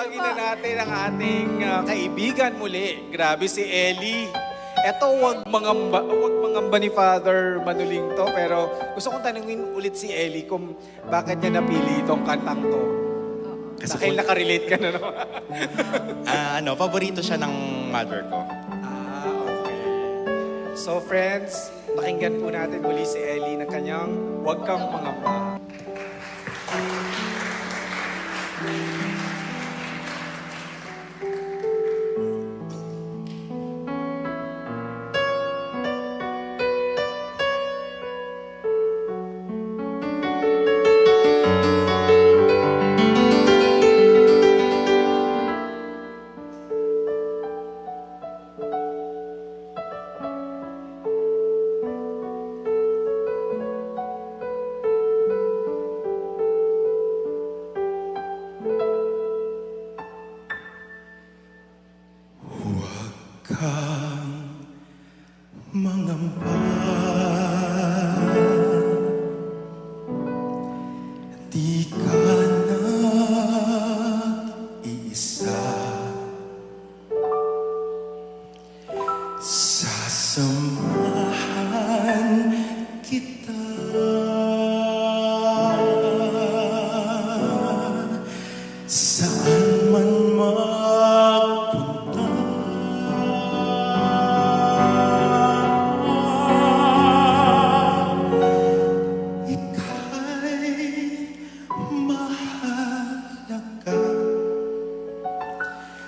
Tawagin na natin ang ating kaibigan muli. Grabe si Ellie. Eto, wag mangamba ni Father Manuling to, pero gusto kong tanungin ulit si Ellie kung bakit niya napili itong kantang to. Kasi Dahil nakarelate ka na naman. paborito siya ng mother ko. Okay. So friends, pakinggan po natin muli si Ellie ng kanyang Huwag Kang Mangamba. Kang mangamba, di ka nag-iisa. Sasamahan kita saan man magpunta.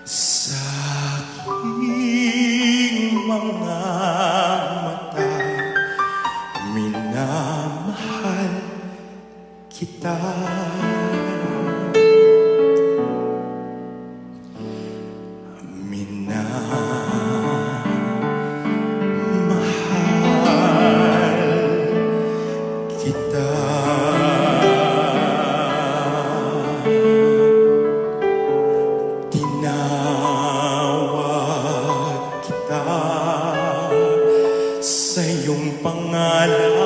Sa aking mga mata, minamahal kita. Minamahal kita. Tinawag kita sa iyong pangalan.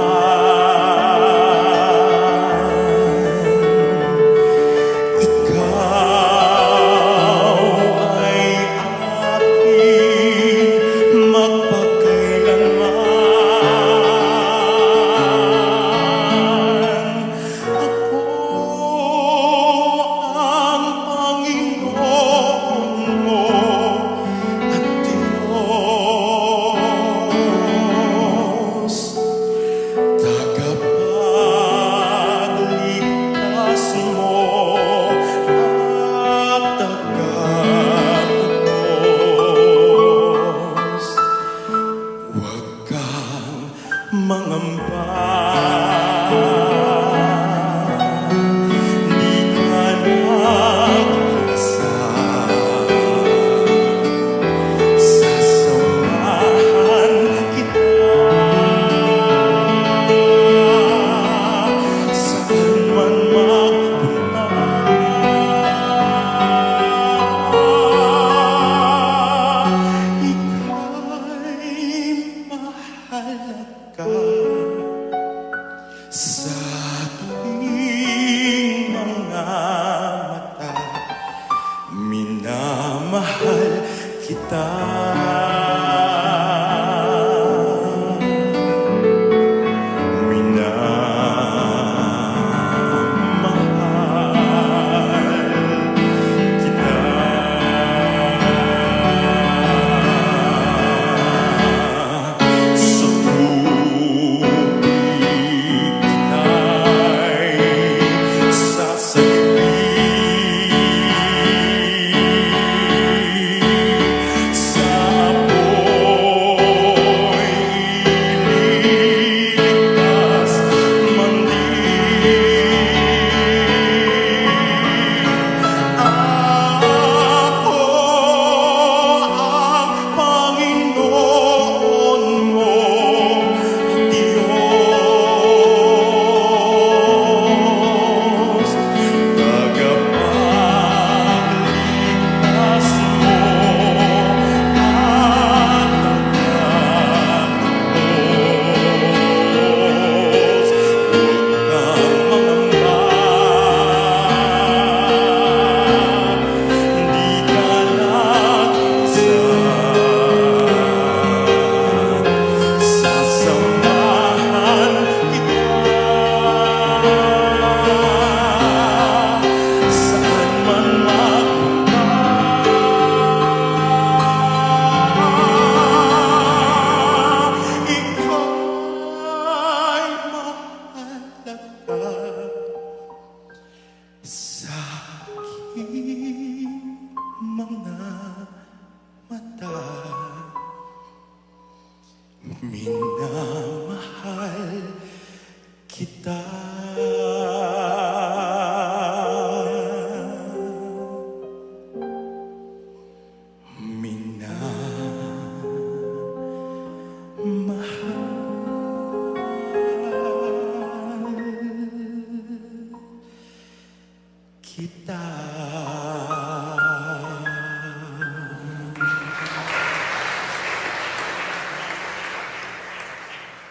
Ikaw ay aking magpakailanman. Ako ang Panginoon mo at Diyos, tagapagligtas mo at tagapagtubos. Huwag kang mangamba, di ka nag-iisa. Sasamahan kita saan man magpunta. Ika'y mahalaga sa aking mga mata. Minamahal kita.